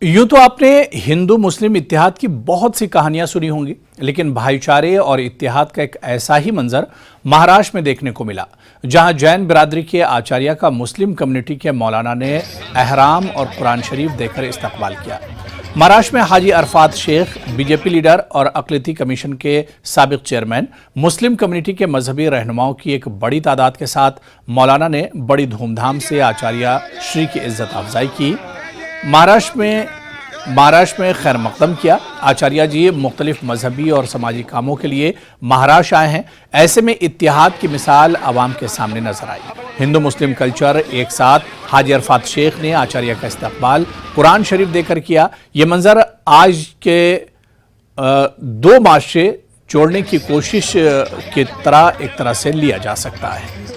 यूं तो आपने हिंदू मुस्लिम इत्तेहाद की बहुत सी कहानियां सुनी होंगी, लेकिन भाईचारे और इत्तेहाद का एक ऐसा ही मंजर महाराष्ट्र में देखने को मिला, जहां जैन बिरादरी के आचार्य का मुस्लिम कम्युनिटी के मौलाना ने एहराम और कुरान शरीफ देकर इस्तकबाल किया। महाराष्ट्र में हाजी अरफात शेख, बीजेपी लीडर और अक़लियती कमीशन के साबिक चेयरमैन, मुस्लिम कम्युनिटी के मजहबी रहनुमाओं की एक बड़ी तादाद के साथ मौलाना ने बड़ी धूमधाम से आचार्य श्री की इज्जत अफजाई की। महाराष्ट्र में खैर मकदम किया। आचार्य जी मुख्तलिफ मजहबी और समाजी कामों के लिए महाराष्ट्र आए हैं। ऐसे में इत्तेहाद की मिसाल आवाम के सामने नजर आई। हिंदू मुस्लिम कल्चर एक साथ हाजी अरफात शेख ने आचार्य का इस्तकबाल कुरान शरीफ देकर किया। ये मंजर आज के दो माशरे जोड़ने की कोशिश की तरह एक तरह से लिया जा सकता है।